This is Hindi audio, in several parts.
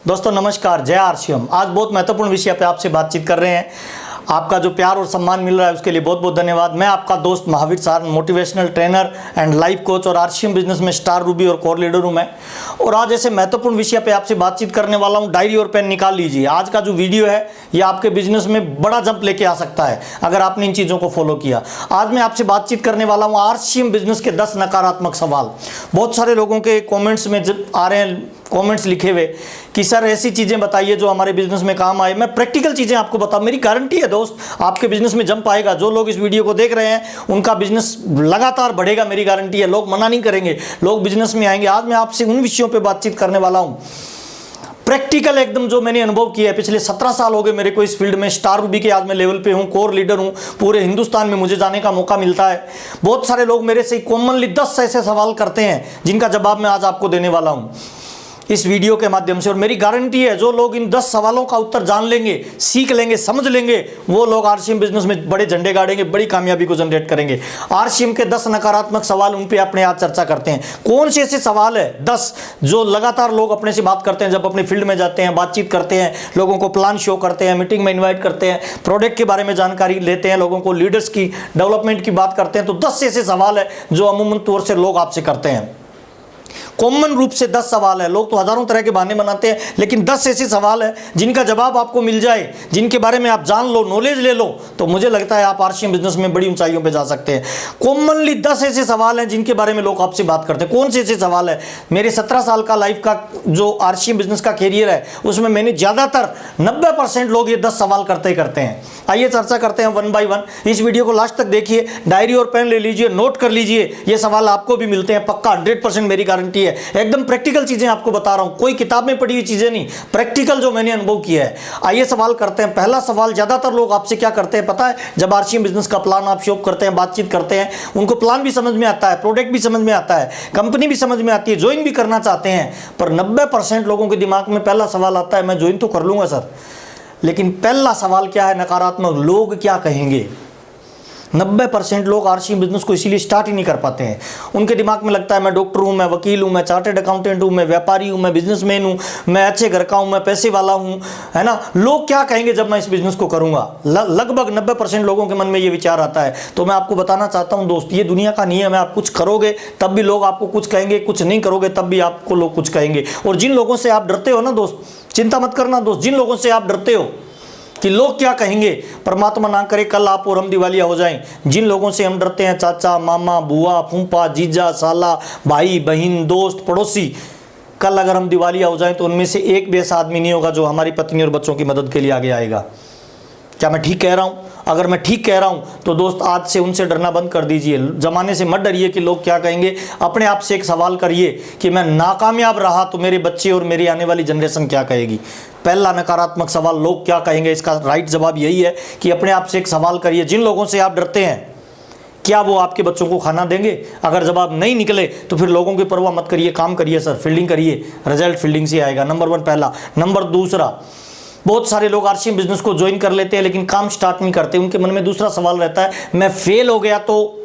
दोस्तों नमस्कार, जय आरसीएम। आज बहुत महत्वपूर्ण विषय पे आपसे बातचीत कर रहे हैं। आपका जो प्यार और सम्मान मिल रहा है उसके लिए बहुत बहुत धन्यवाद। मैं आपका दोस्त महावीर सार, motivational trainer and life coach और आरसीएम बिजनेस में स्टार रूबी और कोर लीडर हूं मैं। और आज ऐसे महत्वपूर्ण विषय पे आपसे बातचीत करने वाला हूं। डायरी और पेन निकाल लीजिए। आज का जो वीडियो है ये आपके बिजनेस में बड़ा जंप लेके आ सकता है अगर आपने इन चीज़ों को फॉलो किया। आज मैं आपसे बातचीत करने वाला हूँ आरसीएम बिजनेस के 10 नकारात्मक सवाल। बहुत सारे लोगों के कॉमेंट्स में आ रहे हैं, कमेंट्स लिखे हुए कि सर ऐसी चीज़ें बताइए जो हमारे बिजनेस में काम आए। मैं प्रैक्टिकल चीज़ें आपको बताऊं, मेरी गारंटी है दोस्त, आपके बिजनेस में जंप आएगा। जो लोग इस वीडियो को देख रहे हैं उनका बिजनेस लगातार बढ़ेगा, मेरी गारंटी है। लोग मना नहीं करेंगे, लोग बिजनेस में आएंगे। आज मैं आपसे उन विषयों पर बातचीत करने वाला हूँ, प्रैक्टिकल एकदम, जो मैंने अनुभव किया है। पिछले 17 साल हो गए मेरे को इस फील्ड में। स्टार रूबी के आज मैं लेवल पे हूँ, कोर लीडर हूँ। पूरे हिंदुस्तान में मुझे जाने का मौका मिलता है। बहुत सारे लोग मेरे से कॉमनली 10 ऐसे सवाल करते हैं जिनका जवाब मैं आज आपको देने वाला हूँ इस वीडियो के माध्यम से। और मेरी गारंटी है जो लोग इन 10 सवालों का उत्तर जान लेंगे, सीख लेंगे, समझ लेंगे, वो लोग आरसीएम बिजनेस में बड़े झंडे गाड़ेंगे, बड़ी कामयाबी को जनरेट करेंगे। आरसीएम के 10 नकारात्मक सवाल, उन पे अपने आज चर्चा करते हैं। कौन से ऐसे सवाल है 10 जो लगातार लोग अपने से बात करते हैं जब अपने फील्ड में जाते हैं, बातचीत करते हैं, लोगों को प्लान शो करते हैं, मीटिंग में इन्वाइट करते हैं, प्रोडक्ट के बारे में जानकारी लेते हैं, लोगों को लीडर्स की डेवलपमेंट की बात करते हैं। तो 10 ऐसे सवाल है जो अमूमन तौर से लोग आपसे करते हैं। कॉमन रूप से 10 सवाल है। लोग तो हजारों तरह के बहाने बनाते हैं, लेकिन 10 ऐसे सवाल है जिनका जवाब आपको मिल जाए, जिनके बारे में आप जान लो, नॉलेज ले लो, तो मुझे लगता है आप आरसीएम बिजनेस में बड़ी ऊंचाइयों पे जा सकते हैं। कॉमनली 10 ऐसे सवाल हैं जिनके बारे में लोग आपसे बात करते हैं। कौन से ऐसे सवाल है? मेरे 17 साल का लाइफ का जो आरसीएम बिजनेस का कैरियर है उसमें मैंने ज़्यादातर 90% लोग ये 10 सवाल करते ही करते हैं। आइए चर्चा करते हैं वन बाय वन। इस वीडियो को लास्ट तक देखिए, डायरी और पेन ले लीजिए, नोट कर लीजिए। ये सवाल आपको भी मिलते हैं पक्का, 100% मेरी गारंटी है। एकदम प्रैक्टिकल चीजें आपको बता रहा हूं, कोई किताब में पढ़ी हुई चीजें नहीं, प्रैक्टिकल जो मैंने अनुभव किया है। आइए सवाल करते हैं। पहला सवाल, ज्यादातर लोग आपसे क्या करते हैं पता है? जब आरसीएम बिजनेस का प्लान आप शो करते हैं, बातचीत करते हैं, उनको प्लान भी समझ में आता है, प्रोडक्ट भी समझ में आता है, कंपनी भी समझ में आती है, ज्वाइन भी करना चाहते हैं, पर 90% लोगों के दिमाग में पहला सवाल आता है, मैं ज्वाइन तो कर लूंगा सर, लेकिन पहला सवाल क्या है? नकारात्मक, लोग क्या कहेंगे। 90% लोग आरसीएम बिजनेस को इसीलिए स्टार्ट ही नहीं कर पाते हैं। उनके दिमाग में लगता है मैं डॉक्टर हूं, मैं वकील हूं, मैं चार्टेड अकाउंटेंट हूं, मैं व्यापारी हूं, मैं बिजनेसमैन हूं, मैं अच्छे घर का हूं, मैं पैसे वाला हूं, है ना। लोग क्या कहेंगे जब मैं इस बिजनेस को करूंगा? लगभग 90% लोगों के मन में ये विचार आता है। तो मैं आपको बताना चाहता हूं दोस्त, ये दुनिया का नियम है। आप कुछ करोगे तब भी लोग आपको कुछ कहेंगे, कुछ नहीं करोगे तब भी आपको लोग कुछ कहेंगे। और जिन लोगों से आप डरते हो ना दोस्त, चिंता मत करना दोस्त, जिन लोगों से आप डरते हो कि लोग क्या कहेंगे, परमात्मा ना करे कल आप और हम दिवालिया हो जाएं। जिन लोगों से हम डरते हैं, चाचा, मामा, बुआ, फूफा, जीजा, साला, भाई, बहन, दोस्त, पड़ोसी, कल अगर हम दिवालिया हो जाएं तो उनमें से एक भी ऐसा आदमी नहीं होगा जो हमारी पत्नी और बच्चों की मदद के लिए आगे आएगा। क्या मैं ठीक कह रहा हूँ? अगर मैं ठीक कह रहा हूँ तो दोस्त आज से उनसे डरना बंद कर दीजिए। जमाने से मत डरिए कि लोग क्या कहेंगे। अपने आप से एक सवाल करिए कि मैं नाकामयाब रहा तो मेरे बच्चे और मेरी आने वाली जनरेशन क्या कहेगी। पहला नकारात्मक सवाल, लोग क्या कहेंगे, इसका राइट जवाब यही है कि अपने आप से एक सवाल करिए, जिन लोगों से आप डरते हैं क्या वो आपके बच्चों को खाना देंगे? अगर जवाब नहीं निकले तो फिर लोगों की परवाह मत करिए, काम करिए सर, फील्डिंग करिए, रिजल्ट फील्डिंग से आएगा। नंबर 1 पहला। नंबर दूसरा, बहुत सारे लोग आरसीएम बिजनेस को ज्वाइन कर लेते हैं लेकिन काम स्टार्ट नहीं करते। उनके मन में दूसरा सवाल रहता है, मैं फेल हो गया तो।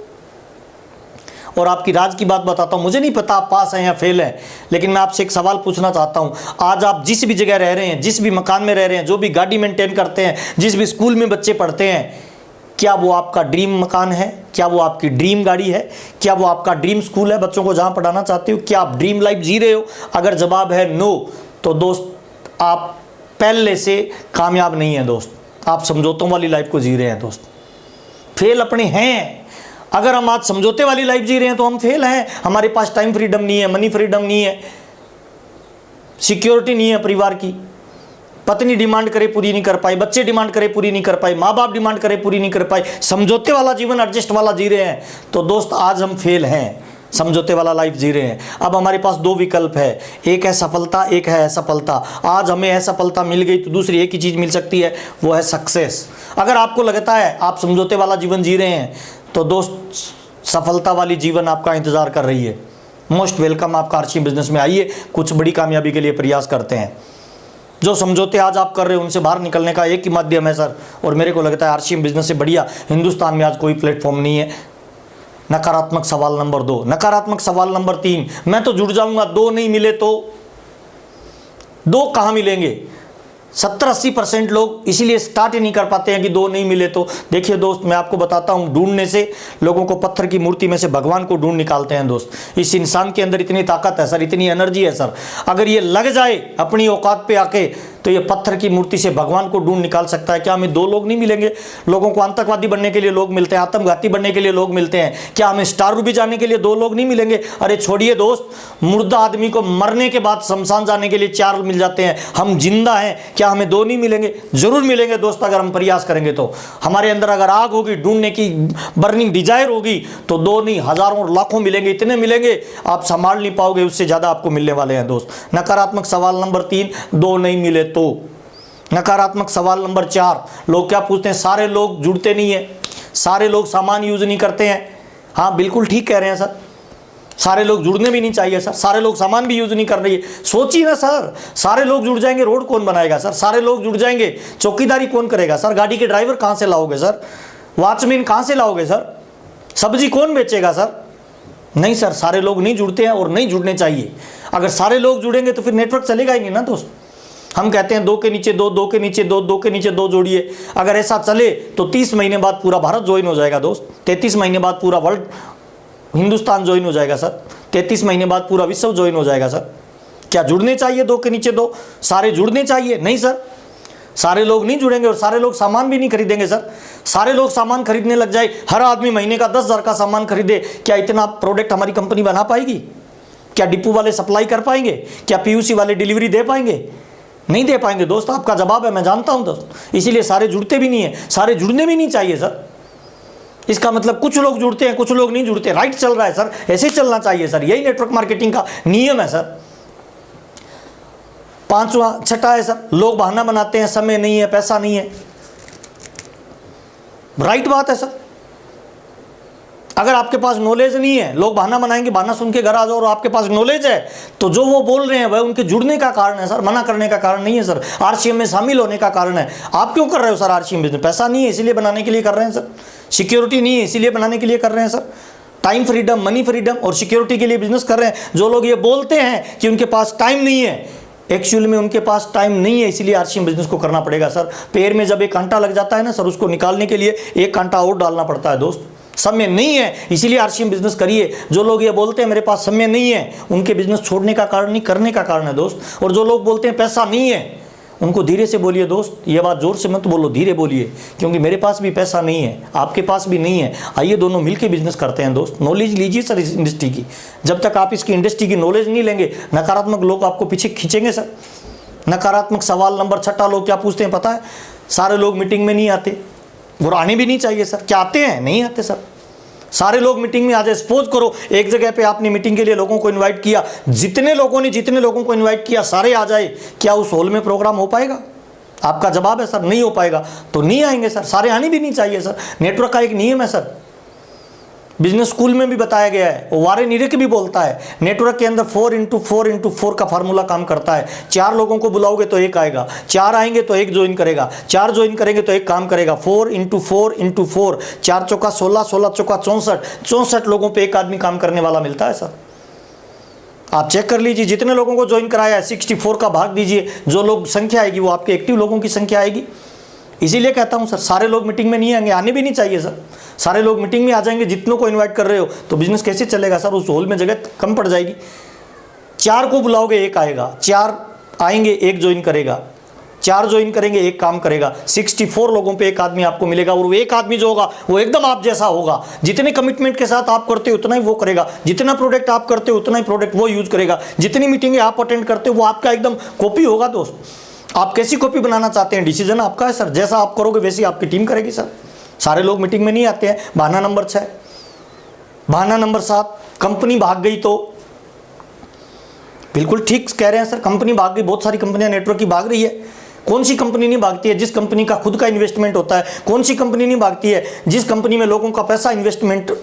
और आपकी राज की बात बताता हूं, मुझे नहीं पता आप पास हैं या फेल हैं, लेकिन मैं आपसे एक सवाल पूछना चाहता हूं। आज आप जिस भी जगह रह रहे हैं, जिस भी मकान में रह रहे हैं, जो भी गाड़ी मेंटेन करते हैं, जिस भी स्कूल में बच्चे पढ़ते हैं, क्या वो आपका ड्रीम मकान है? क्या वो आपकी ड्रीम गाड़ी है? क्या वो आपका ड्रीम स्कूल है बच्चों को जहां पढ़ाना चाहते हो? क्या आप ड्रीम लाइफ जी रहे हो? अगर जवाब है नो, तो दोस्त आप पहले से कामयाब नहीं है दोस्त, आप समझौतों वाली लाइफ को जी रहे हैं दोस्त। फेल अपने हैं। अगर हम आज समझौते वाली लाइफ जी रहे हैं तो हम फेल हैं। हमारे पास टाइम फ्रीडम नहीं है, मनी फ्रीडम नहीं है, सिक्योरिटी नहीं है परिवार की। पत्नी डिमांड करे पूरी नहीं कर पाई, बच्चे डिमांड करे पूरी नहीं कर पाए, माँ बाप डिमांड करे पूरी नहीं कर पाए, समझौते वाला जीवन, एडजस्ट वाला जी रहे हैं। तो दोस्त आज हम फेल हैं, समझौते वाला लाइफ जी रहे हैं। अब हमारे पास 2 विकल्प है, एक है सफलता, एक है असफलता। आज हमें असफलता मिल गई तो दूसरी एक ही चीज़ मिल सकती है, वो है सक्सेस। अगर आपको लगता है आप समझौते वाला जीवन जी रहे हैं तो दोस्त सफलता वाली जीवन आपका इंतजार कर रही है। मोस्ट वेलकम आपका आरसीएम बिजनेस में। आइए कुछ बड़ी कामयाबी के लिए प्रयास करते हैं। जो समझौते आज आप कर रहे हो उनसे बाहर निकलने का एक ही माध्यम है सर, और मेरे को लगता है आरसीएम बिजनेस से बढ़िया हिंदुस्तान में आज कोई प्लेटफॉर्म नहीं है। नकारात्मक सवाल नंबर 2। नकारात्मक सवाल नंबर 3, मैं तो जुड़ जाऊंगा, 2 नहीं मिले तो। दो कहाँ मिलेंगे? 70-80% लोग इसीलिए स्टार्ट ही नहीं कर पाते हैं कि दो नहीं मिले तो। देखिए दोस्त, मैं आपको बताता हूँ, ढूंढने से लोगों को पत्थर की मूर्ति में से भगवान को ढूंढ निकालते हैं दोस्त। इस इंसान के अंदर इतनी ताकत है सर, इतनी एनर्जी है सर, अगर ये लग जाए अपनी औकात पे आके तो ये पत्थर की मूर्ति से भगवान को ढूंढ निकाल सकता है। क्या हमें दो लोग नहीं मिलेंगे? लोगों को आतंकवादी बनने के लिए लोग मिलते हैं, आत्मघाती बनने के लिए लोग मिलते हैं। क्या हमें स्टार रूबी जाने के लिए दो लोग नहीं मिलेंगे? अरे छोड़िए दोस्त, मुर्दा आदमी को मरने के बाद शमशान जाने के लिए 4 मिल जाते हैं, हम जिंदा हैं, क्या हमें दो नहीं मिलेंगे? जरूर मिलेंगे दोस्त, अगर हम प्रयास करेंगे तो। हमारे अंदर अगर आग होगी, ढूंढने की बर्निंग डिजायर होगी, तो दो नहीं हजारों और लाखों मिलेंगे, इतने मिलेंगे आप संभाल नहीं पाओगे, उससे ज्यादा आपको मिलने वाले हैं दोस्त। नकारात्मक सवाल नंबर 3, दो नहीं मिले तो। नकारात्मक सवाल नंबर 4, लोग क्या पूछते हैं? सारे लोग जुड़ते नहीं है, सारे लोग सामान यूज नहीं करते हैं। हाँ बिल्कुल ठीक कह रहे हैं सर, सारे लोग जुड़ने भी नहीं चाहिए सर, सारे लोग सामान भी यूज नहीं कर रही है। सोचिए ना सर, सारे लोग जुड़ जाएंगे, रोड कौन बनाएगा सर? सारे लोग जुड़ जाएंगे, चौकीदारी कौन करेगा सर? गाड़ी के ड्राइवर कहाँ से लाओगे सर? वॉचमैन कहाँ से लाओगे सर? सब्जी कौन बेचेगा सर? नहीं सर, सारे लोग नहीं जुड़ते हैं और नहीं जुड़ने चाहिए। अगर सारे लोग जुड़ेंगे तो फिर नेटवर्क चलेगा ही नहीं ना दोस्त। हम कहते हैं 2 के नीचे 2, 2 के नीचे 2, 2 के नीचे 2 जोड़िए। अगर ऐसा चले तो 30 महीने बाद पूरा भारत ज्वाइन हो जाएगा दोस्त, 33 महीने बाद पूरा वर्ल्ड हिंदुस्तान ज्वाइन हो जाएगा सर, 33 महीने बाद पूरा विश्व ज्वाइन हो जाएगा सर। क्या जुड़ने चाहिए 2 के नीचे 2? सारे जुड़ने चाहिए? नहीं सर, सारे लोग नहीं जुड़ेंगे और सारे लोग सामान भी नहीं खरीदेंगे सर। सारे लोग सामान खरीदने लग जाए, हर आदमी महीने का 10,000 का सामान खरीदे, क्या इतना प्रोडक्ट हमारी कंपनी बना पाएगी? क्या डिपो वाले सप्लाई कर पाएंगे? क्या पीयूसी वाले डिलीवरी दे पाएंगे? नहीं दे पाएंगे दोस्त। आपका जवाब है मैं जानता हूं दोस्त, इसीलिए सारे जुड़ते भी नहीं है, सारे जुड़ने भी नहीं चाहिए सर। इसका मतलब कुछ लोग जुड़ते हैं, कुछ लोग नहीं जुड़ते। राइट चल रहा है सर, ऐसे ही चलना चाहिए सर, यही नेटवर्क मार्केटिंग का नियम है सर। 5वां, छठा है सर, लोग बहाना बनाते हैं, समय नहीं है, पैसा नहीं है। राइट बात है सर, अगर आपके पास नॉलेज नहीं है, लोग बहाना बनाएंगे, बहाना सुन के घर आ जाओ, और आपके पास नॉलेज है तो जो वो बोल रहे हैं वह उनके जुड़ने का कारण है सर, मना करने का कारण नहीं है सर, आरसीएम में शामिल होने का कारण है। आप क्यों कर रहे हो सर आरसीएम बिजनेस? पैसा नहीं है इसीलिए बनाने के लिए कर रहे हैं सर, सिक्योरिटी नहीं है इसीलिए बनाने के लिए कर रहे हैं sir, time freedom, money freedom और सिक्योरिटी के लिए बिजनेस कर रहे हैं। जो लोग ये बोलते हैं कि उनके पास टाइम नहीं है, एक्चुअल में उनके पास टाइम नहीं है, इसीलिए आरसीएम बिजनेस को करना पड़ेगा सर। पैर में जब एक कांटा लग जाता है ना सर, उसको निकालने के लिए एक कांटा और डालना पड़ता है दोस्त। समय नहीं है इसीलिए आरसीएम बिजनेस करिए। जो लोग ये बोलते हैं मेरे पास समय नहीं है, उनके बिजनेस छोड़ने का कारण नहीं, करने का कारण है दोस्त। और जो लोग बोलते हैं पैसा नहीं है, उनको धीरे से बोलिए दोस्त, ये बात जोर से मत बोलो, धीरे बोलिए, क्योंकि मेरे पास भी पैसा नहीं है, आपके पास भी नहीं है। आइए दोनों मिलकर बिजनेस करते हैं दोस्त। नॉलेज लीजिए सर इस इंडस्ट्री की, जब तक आप इसकी इंडस्ट्री की नॉलेज नहीं लेंगे, नकारात्मक लोग आपको पीछे खींचेंगे सर। नकारात्मक सवाल नंबर 6 लोग क्या पूछते हैं पता है? सारे लोग मीटिंग में नहीं आते, और आने भी नहीं चाहिए सर। क्या आते हैं? नहीं आते सर। सारे लोग मीटिंग में आ जाए। सपोज करो एक जगह पे आपने मीटिंग के लिए लोगों को इनवाइट किया, जितने लोगों को इनवाइट किया सारे आ जाए, क्या उस हॉल में प्रोग्राम हो पाएगा? आपका जवाब है सर नहीं हो पाएगा, तो नहीं आएंगे सर। सारे आने भी नहीं चाहिए सर। नेटवर्क का एक नियम है सर, बिजनेस स्कूल में भी बताया गया है, वारेन इरिक भी बोलता है, नेटवर्क के अंदर 4x4x4 का फार्मूला काम करता है। 4 लोगों को बुलाओगे तो 1 आएगा, 4 आएंगे तो 1 ज्वाइन करेगा, 4 ज्वाइन करेंगे तो 1 काम करेगा। 4x4x4, 4 चौका 16, 16 चौका 64, 64 लोगों पे 1 आदमी काम करने वाला मिलता है सर। आप चेक कर लीजिए, जितने लोगों को ज्वाइन कराया है 64 का भाग दीजिए, जो लोग संख्या आएगी वो आपके एक्टिव लोगों की संख्या आएगी। इसीलिए कहता हूं सर, सारे लोग मीटिंग में नहीं आएंगे, आने भी नहीं चाहिए सर। सारे लोग मीटिंग में आ जाएंगे, जितनों को इनवाइट कर रहे हो, तो बिजनेस कैसे चलेगा सर? उस हॉल में जगह कम पड़ जाएगी। 4 को बुलाओगे 1 आएगा, 4 आएंगे 1 ज्वाइन करेगा, 4 ज्वाइन करेंगे 1 काम करेगा। 64 लोगों पे 1 आदमी आपको मिलेगा, और वो 1 आदमी जो होगा वो एकदम आप जैसा होगा। जितने कमिटमेंट के साथ आप करते हो उतना ही वो करेगा, जितना प्रोडक्ट आप करते हो उतना ही प्रोडक्ट वो यूज करेगा, जितनी मीटिंगें आप अटेंड करते हो वो आपका एकदम कॉपी होगा दोस्त। आप कैसी कॉपी बनाना चाहते हैं डिसीजन आपका है सर, जैसा आप करोगे वैसी आपकी टीम करेगी सर। सारे लोग मीटिंग में नहीं आते हैं। बहाना नंबर 6। बहाना नंबर 7, कंपनी भाग गई तो। बिल्कुल ठीक कह रहे हैं सर, कंपनी भाग गई। बहुत सारी कंपनियां नेटवर्क की भाग रही है। कौन सी कंपनी नहीं भागती है? जिस कंपनी का खुद का इन्वेस्टमेंट होता है। कौन सी कंपनी नहीं भागती है? जिस कंपनी में लोगों का पैसा इन्वेस्टमेंट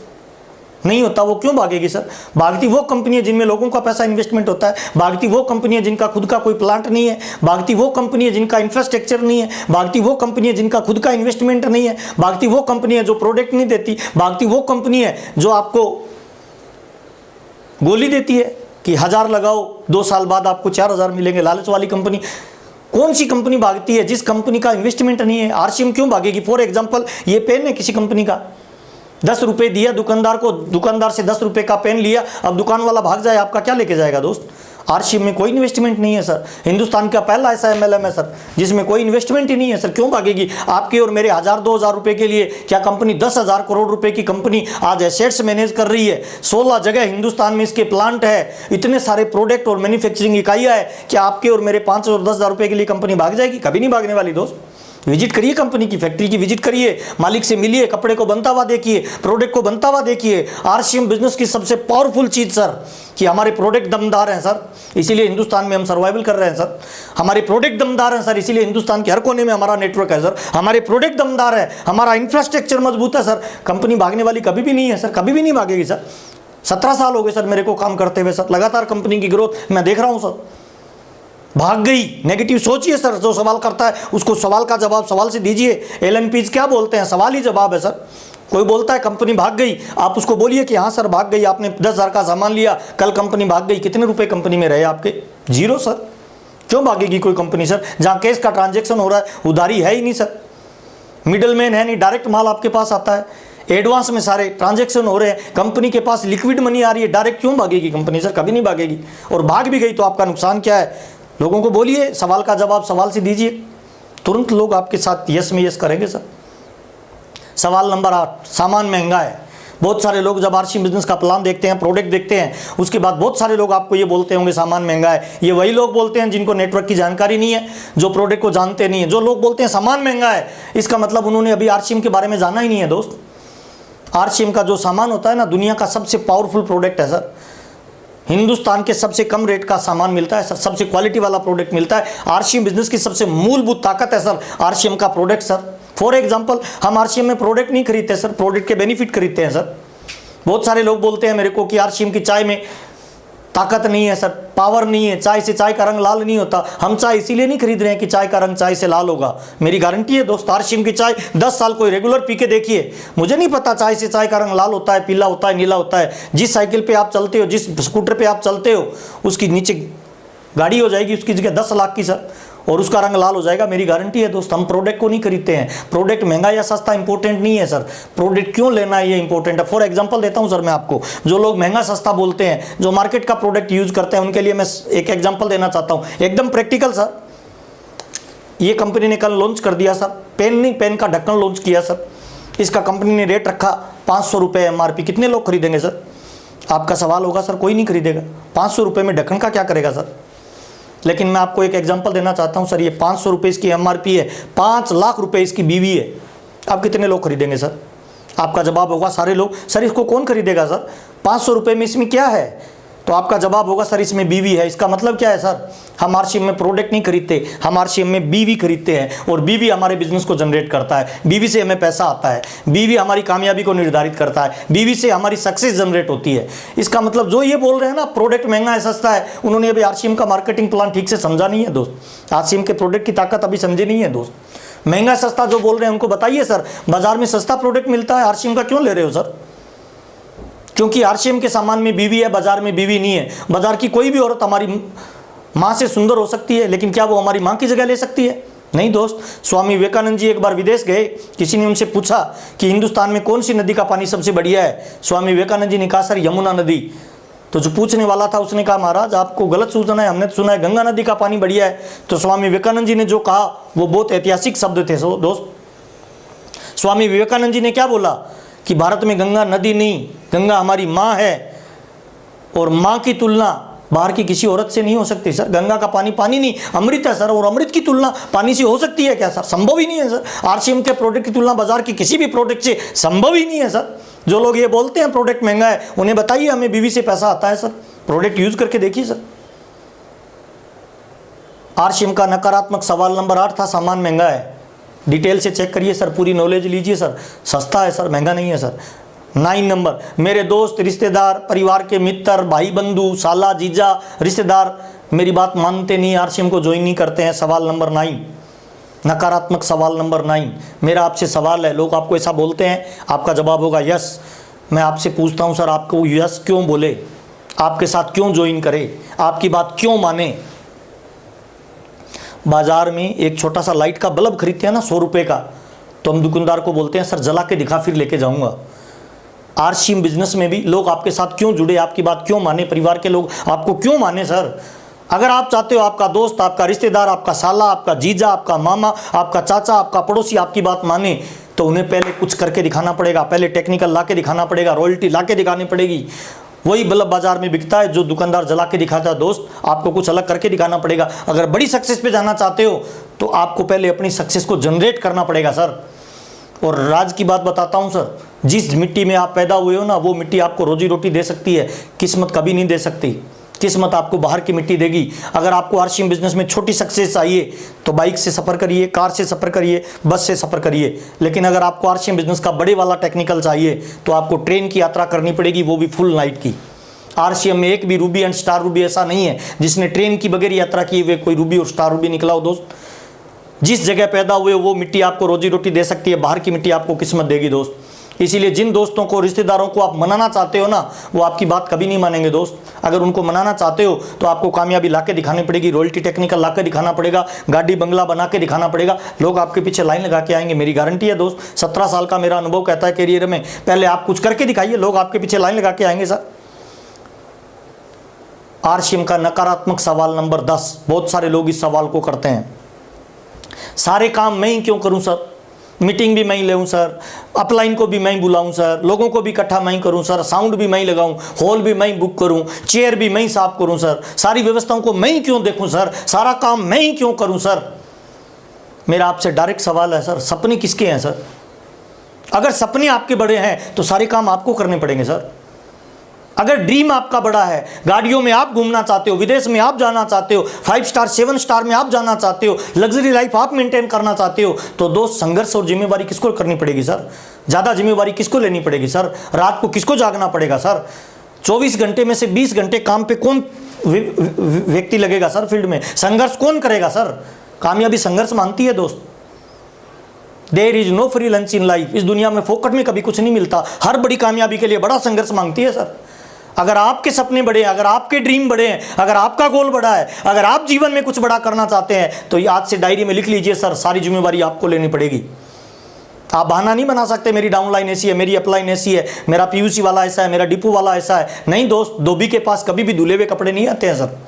नहीं होता, वो क्यों भागेगी सर? भागती वो कंपनी है जिनमें लोगों का पैसा इन्वेस्टमेंट होता है, भागती वो कंपनी है जिनका खुद का कोई प्लांट नहीं है, भागती वो कंपनी है जिनका इंफ्रास्ट्रक्चर नहीं है, भागती वो कंपनी है जिनका खुद का इन्वेस्टमेंट नहीं है, भागती वो कंपनी है जो प्रोडक्ट नहीं देती, भागती वो कंपनी है जो आपको गोली देती है कि 1000 लगाओ 2 साल बाद आपको 4000 मिलेंगे। लालच वाली कंपनी, कौन सी कंपनी भागती है जिस कंपनी का इन्वेस्टमेंट नहीं है? आरसीएम क्यों भागेगी? फॉर एग्जांपल ये पेन है किसी कंपनी का, 10 रुपये दिया दुकानदार को, दुकानदार से 10 रुपये का पेन लिया, अब दुकान वाला भाग जाए, आपका क्या लेके जाएगा दोस्त? आरसीएम में कोई इन्वेस्टमेंट नहीं है सर। हिंदुस्तान का पहला ऐसा एमएलएम है सर जिसमें कोई इन्वेस्टमेंट ही नहीं है सर। क्यों भागेगी आपके और मेरे 1000-2000 रुपए के लिए? क्या कंपनी 10,000 करोड़ रुपए की कंपनी आज एसेट्स मैनेज कर रही है? 16 जगह हिंदुस्तान में इसके प्लांट है, इतने सारे प्रोडक्ट और मैन्युफैक्चरिंग इकाइयाँ है। क्या आपके और मेरे 5 और 10,000 रुपए के लिए कंपनी भाग जाएगी? कभी नहीं भागने वाली दोस्त। विजिट करिए, कंपनी की फैक्ट्री की विजिट करिए, मालिक से मिलिए, कपड़े को बनता हुआ देखिए, प्रोडक्ट को बनता हुआ देखिए। आरसीएम बिजनेस की सबसे पावरफुल चीज सर कि हमारे प्रोडक्ट दमदार हैं सर, इसीलिए हिंदुस्तान में हम सर्वाइवल कर रहे हैं सर। हमारे प्रोडक्ट दमदार हैं सर, इसीलिए हिंदुस्तान के हर कोने में हमारा नेटवर्क है सर। हमारे प्रोडक्ट दमदार है, हमारा इंफ्रास्ट्रक्चर मजबूत है सर। कंपनी भागने वाली कभी भी नहीं है सर, कभी भी नहीं भागेगी सर। 17 साल हो गए सर मेरे को काम करते हुए सर, लगातार कंपनी की ग्रोथ मैं देख रहा हूँ सर। भाग गई, नेगेटिव सोचिए सर। जो सवाल करता है उसको सवाल का जवाब सवाल से दीजिए। एलएनपीज क्या बोलते हैं? सवाल ही जवाब है सर। कोई बोलता है कंपनी भाग गई, आप उसको बोलिए कि हाँ सर भाग गई, आपने 10,000 का सामान लिया, कल कंपनी भाग गई, कितने रुपए कंपनी में रहे आपके? 0 सर। क्यों भागेगी कोई कंपनी सर? जहाँ कैश का ट्रांजेक्शन हो रहा है, उधारी है ही नहीं सर, मिडल मैन है नहीं, डायरेक्ट माल आपके पास आता है, एडवांस में सारे ट्रांजेक्शन हो रहे हैं, कंपनी के पास लिक्विड मनी आ रही है, डायरेक्ट क्यों भागेगी कंपनी सर? कभी नहीं भागेगी। और भाग भी गई तो आपका नुकसान क्या है? लोगों को बोलिए, सवाल का जवाब सवाल से दीजिए, तुरंत लोग आपके साथ यस में यस करेंगे सर। सवाल नंबर 8, सामान महंगा है। बहुत सारे लोग जब आरसीएम बिजनेस का प्लान देखते हैं, प्रोडक्ट देखते हैं, उसके बाद बहुत सारे लोग आपको ये बोलते होंगे सामान महंगा है। ये वही लोग बोलते हैं जिनको नेटवर्क की जानकारी नहीं है, जो प्रोडक्ट को जानते नहीं है। जो लोग बोलते हैं सामान महंगा है, इसका मतलब उन्होंने अभी आरसीएम के बारे में जाना ही नहीं है दोस्त। आरसीएम का जो सामान होता है ना, दुनिया का सबसे पावरफुल प्रोडक्ट है सर। हिंदुस्तान के सबसे कम रेट का सामान मिलता है सर, सबसे क्वालिटी वाला प्रोडक्ट मिलता है। आरसीएम बिजनेस की सबसे मूलभूत ताकत है सर आरसीएम का प्रोडक्ट सर। फॉर एग्जांपल, हम आरसीएम में प्रोडक्ट नहीं खरीदते सर, प्रोडक्ट के बेनिफिट खरीदते हैं सर। बहुत सारे लोग बोलते हैं मेरे को कि आरसीएम की चाय में ताकत नहीं है सर, पावर नहीं है, चाय से चाय का रंग लाल नहीं होता। हम चाय इसीलिए नहीं खरीद रहे हैं कि चाय का रंग चाय से लाल होगा। मेरी गारंटी है दोस्त, आरसीएम की चाय 10 साल कोई रेगुलर पी के देखिए, मुझे नहीं पता चाय से चाय का रंग लाल होता है, पीला होता है, नीला होता है। जिस साइकिल पे आप चलते हो, जिस स्कूटर पे आप चलते हो, उसकी नीचे गाड़ी हो जाएगी उसकी जगह 10 लाख की सर, और उसका रंग लाल हो जाएगा। मेरी गारंटी है दोस्त। हम प्रोडक्ट को नहीं खरीदते हैं। प्रोडक्ट महंगा या सस्ता इंपॉर्टेंट नहीं है सर, प्रोडक्ट क्यों लेना है ये इंपॉर्टेंट है। फॉर एग्जांपल देता हूं सर मैं आपको, जो लोग महंगा सस्ता बोलते हैं, जो मार्केट का प्रोडक्ट यूज करते हैं, उनके लिए मैं एक एग्जांपल देना चाहता हूं, एकदम प्रैक्टिकल सर। ये कंपनी ने कल लॉन्च कर दिया सर, पेन नहीं, पेन का ढक्कन लॉन्च किया सर। इसका कंपनी ने रेट रखा 500 रुपये एमआरपी। कितने लोग खरीदेंगे सर? आपका सवाल होगा सर कोई नहीं खरीदेगा। 500 रुपये में ढक्कन का क्या करेगा सर? लेकिन मैं आपको एक एग्जांपल देना चाहता हूं सर, ये 500 रुपये इसकी एमआरपी है, 5 लाख रुपए इसकी बीवी है। आप कितने लोग खरीदेंगे सर? आपका जवाब होगा सारे लोग। सर इसको कौन खरीदेगा सर? 500 रुपये में इसमें क्या है? तो आपका जवाब होगा सर इसमें बीवी है। इसका मतलब क्या है सर? हम आरसीएम में प्रोडक्ट नहीं खरीदते, हम आरसीएम में बीवी खरीदते हैं, और बीवी हमारे बिजनेस को जनरेट करता है, बीवी से हमें पैसा आता है, बीवी हमारी कामयाबी को निर्धारित करता है, बीवी से हमारी सक्सेस जनरेट होती है। इसका मतलब जो ये बोल रहे हैं ना प्रोडक्ट महंगा है सस्ता है, उन्होंने अभी आरसीएम का मार्केटिंग प्लान ठीक से समझा नहीं है दोस्त। आरसीएम के प्रोडक्ट की ताकत अभी समझे नहीं है दोस्त। महंगा सस्ता जो बोल रहे हैं उनको बताइए सर, बाजार में सस्ता प्रोडक्ट मिलता है, आरसीएम का क्यों ले रहे हो सर? क्योंकि आरसीएम के सामान में बीवी है, बाजार में बीवी नहीं है। बाजार की कोई भी औरत हमारी माँ से सुंदर हो सकती है, लेकिन क्या वो हमारी माँ की जगह ले सकती है? नहीं दोस्त। स्वामी विवेकानंद जी एक बार विदेश गए, किसी ने उनसे पूछा कि हिंदुस्तान में कौन सी नदी का पानी सबसे बढ़िया है? स्वामी विवेकानंद जी ने कहा सर यमुना नदी। तो जो पूछने वाला था उसने कहा महाराज आपको गलत सूचना है, हमने तो सुना है गंगा नदी का पानी बढ़िया है। तो स्वामी विवेकानंद जी ने जो कहा वो बहुत ऐतिहासिक शब्द थे दोस्त। स्वामी विवेकानंद जी ने क्या बोला कि भारत में गंगा नदी नहीं, गंगा हमारी माँ है, और माँ की तुलना बाहर की किसी औरत से नहीं हो सकती सर। गंगा का पानी पानी नहीं, अमृत है सर, और अमृत की तुलना पानी से हो सकती है क्या सर? संभव ही नहीं है सर। आरसीएम के प्रोडक्ट की तुलना बाजार की किसी भी प्रोडक्ट से संभव ही नहीं है सर। जो लोग ये बोलते हैं प्रोडक्ट महंगा है, उन्हें बताइए हमें बीवी से पैसा आता है सर, प्रोडक्ट यूज करके देखिए सर। आरसीएम का नकारात्मक सवाल नंबर 8 था, सामान महंगा है। डिटेल से चेक करिए सर, पूरी नॉलेज लीजिए सर, सस्ता है सर, महंगा नहीं है सर। 9 नंबर, मेरे दोस्त, रिश्तेदार, परिवार के मित्र, भाई बंधु, साला, जीजा, रिश्तेदार मेरी बात मानते नहीं, आरसीएम को ज्वाइन नहीं करते हैं। सवाल नंबर 9, नकारात्मक सवाल नंबर 9। मेरा आपसे सवाल है, लोग आपको ऐसा बोलते हैं, आपका जवाब होगा यस। मैं आपसे पूछता हूं सर, आपको यस क्यों बोले? आपके साथ क्यों ज्वाइन करे, आपकी बात क्यों माने। बाजार में एक छोटा सा लाइट का बल्ब खरीदते हैं ना 100 रुपये का, तो हम दुकानदार को बोलते हैं सर जला के दिखा फिर लेके जाऊंगा। आरसीएम बिजनेस में भी लोग आपके साथ क्यों जुड़े, आपकी बात क्यों माने, परिवार के लोग आपको क्यों माने सर। अगर आप चाहते हो आपका दोस्त, आपका रिश्तेदार, आपका साला, आपका जीजा, आपका मामा, आपका चाचा, आपका पड़ोसी आपकी बात माने, तो उन्हें पहले कुछ करके दिखाना पड़ेगा, पहले टेक्निकल ला के दिखाना पड़ेगा, रॉयल्टी ला के दिखानी पड़ेगी। वही बल्ब बाजार में बिकता है जो दुकानदार जला के दिखाता है दोस्त, आपको कुछ अलग करके दिखाना पड़ेगा। अगर बड़ी सक्सेस पे जाना चाहते हो तो आपको पहले अपनी सक्सेस को जनरेट करना पड़ेगा सर। और राज की बात बताता हूं सर, जिस मिट्टी में आप पैदा हुए हो ना, वो मिट्टी आपको रोजी रोटी दे सकती है, किस्मत कभी नहीं दे सकती। किस्मत आपको बाहर की मिट्टी देगी। अगर आपको आरसीएम बिजनेस में छोटी सक्सेस चाहिए तो बाइक से सफ़र करिए, कार से सफ़र करिए, बस से सफ़र करिए। लेकिन अगर आपको आरसीएम बिजनेस का बड़े वाला टेक्निकल चाहिए तो आपको ट्रेन की यात्रा करनी पड़ेगी, वो भी फुल नाइट की। आरसीएम में एक भी रूबी एंड स्टार रूबी ऐसा नहीं है जिसने ट्रेन की बगैर यात्रा की हुए कोई रूबी और स्टार रूबी निकला हो दोस्त। जिस जगह पैदा हुए वो मिट्टी आपको रोजी रोटी दे सकती है, बाहर की मिट्टी आपको किस्मत देगी दोस्त। इसीलिए जिन दोस्तों को, रिश्तेदारों को आप मनाना चाहते हो ना, वो आपकी बात कभी नहीं मानेंगे दोस्त। अगर उनको मनाना चाहते हो तो आपको कामयाबी ला के दिखानी पड़ेगी, रॉयल्टी टेक्निकल ला के दिखाना पड़ेगा, गाड़ी बंगला बना के दिखाना पड़ेगा। लोग आपके पीछे लाइन लगा के आएंगे, मेरी गारंटी है दोस्त। 17 साल का मेरा अनुभव कहता है कैरियर में, पहले आप कुछ करके दिखाइए, लोग आपके पीछे लाइन लगा के आएंगे सर। आरसीएम का नकारात्मक सवाल नंबर 10, बहुत सारे लोग इस सवाल को करते हैं, सारे काम मैं ही क्यों करूं सर, मीटिंग भी मैं ही लेऊं सर, अपलाइन को भी मैं ही बुलाऊं सर, लोगों को भी इकट्ठा मैं ही करूं सर, साउंड भी मैं ही लगाऊं, हॉल भी मैं ही बुक करूं, चेयर भी मैं ही साफ करूं सर, सारी व्यवस्थाओं को मैं ही क्यों देखूं सर, सारा काम मैं ही क्यों करूं सर। मेरा आपसे डायरेक्ट सवाल है सर, सपने किसके हैं सर? अगर सपने आपके बड़े हैं तो सारे काम आपको करने पड़ेंगे सर। अगर ड्रीम आपका बड़ा है, गाड़ियों में आप घूमना चाहते हो, विदेश में आप जाना चाहते हो, 5 स्टार 7 स्टार में आप जाना चाहते हो, लग्जरी लाइफ आप मेंटेन करना चाहते हो, तो दोस्त संघर्ष और जिम्मेवारी किसको करनी पड़ेगी सर? ज़्यादा जिम्मेवारी किसको लेनी पड़ेगी सर? रात को किसको जागना पड़ेगा सर? 24 घंटे में से 20 घंटे काम पे कौन व्यक्ति लगेगा सर? फील्ड में संघर्ष कौन करेगा सर? कामयाबी संघर्ष मांगती है दोस्त। There is no free lunch in life. इस दुनिया में फोकट में कभी कुछ नहीं मिलता। हर बड़ी कामयाबी के लिए बड़ा संघर्ष मांगती है सर। अगर आपके सपने बड़े हैं, अगर आपके ड्रीम बड़े हैं, अगर आपका गोल बड़ा है, अगर आप जीवन में कुछ बड़ा करना चाहते हैं तो आज से डायरी में लिख लीजिए सर, सारी जिम्मेवारी आपको लेनी पड़ेगी। आप बहाना नहीं बना सकते मेरी डाउनलाइन ऐसी है, मेरी अपलाइन ऐसी है, मेरा पीयूसी वाला ऐसा है, मेरा डिपो वाला ऐसा है। नहीं दोस्त, धोबी के पास कभी भी धुले हुए कपड़े नहीं आते हैं सर।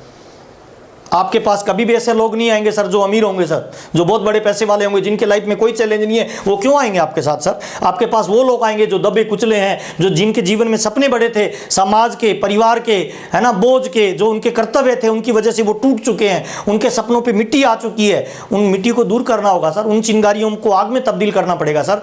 आपके पास कभी भी ऐसे लोग नहीं आएंगे सर जो अमीर होंगे सर, जो बहुत बड़े पैसे वाले होंगे, जिनके लाइफ में कोई चैलेंज नहीं है, वो क्यों आएंगे आपके साथ सर? आपके पास वो लोग आएंगे जो दबे कुचले हैं, जो जिनके जीवन में सपने बड़े थे, समाज के, परिवार के, है ना, बोझ के, जो उनके कर्तव्य थे उनकी वजह से वो टूट चुके हैं, उनके सपनों पर मिट्टी आ चुकी है। उन मिट्टी को दूर करना होगा सर, उन चिंगारियों को आग में तब्दील करना पड़ेगा सर।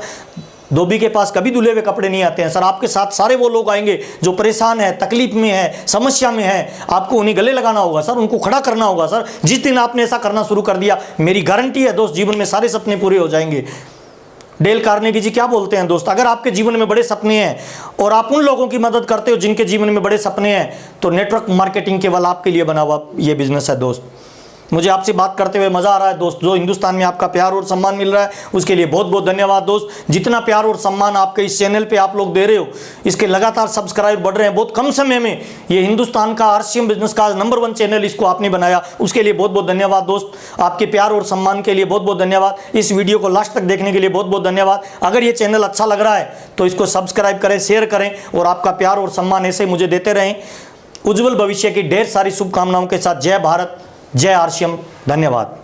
धोबी के पास कभी धुले हुए कपड़े नहीं आते हैं सर। आपके साथ सारे वो लोग आएंगे जो परेशान है, तकलीफ में है, समस्या में है। आपको उन्हें गले लगाना होगा सर, उनको खड़ा करना होगा सर। जिस दिन आपने ऐसा करना शुरू कर दिया, मेरी गारंटी है दोस्त, जीवन में सारे सपने पूरे हो जाएंगे। डेल कार्नेगी जी क्या बोलते हैं दोस्त, अगर आपके जीवन में बड़े सपने हैं और आप उन लोगों की मदद करते हो जिनके जीवन में बड़े सपने हैं, तो नेटवर्क मार्केटिंग केवल आपके लिए बना हुआ ये बिजनेस है दोस्त। मुझे आपसे बात करते हुए मज़ा आ रहा है दोस्त। जो हिंदुस्तान में आपका प्यार और सम्मान मिल रहा है उसके लिए बहुत बहुत धन्यवाद दोस्त। जितना प्यार और सम्मान आपके इस चैनल पे आप लोग दे रहे हो, इसके लगातार सब्सक्राइब बढ़ रहे हैं। बहुत कम समय में ये हिंदुस्तान का आरसीएम बिजनेस का नंबर 1 चैनल इसको आपने बनाया, उसके लिए बहुत बहुत धन्यवाद दोस्त। आपके प्यार और सम्मान के लिए बहुत बहुत धन्यवाद। इस वीडियो को लास्ट तक देखने के लिए बहुत बहुत धन्यवाद। अगर ये चैनल अच्छा लग रहा है तो इसको सब्सक्राइब करें, शेयर करें और आपका प्यार और सम्मान ऐसे मुझे देते रहें। उज्जवल भविष्य की ढेर सारी शुभकामनाओं के साथ जय भारत, जय आरसीएम। धन्यवाद।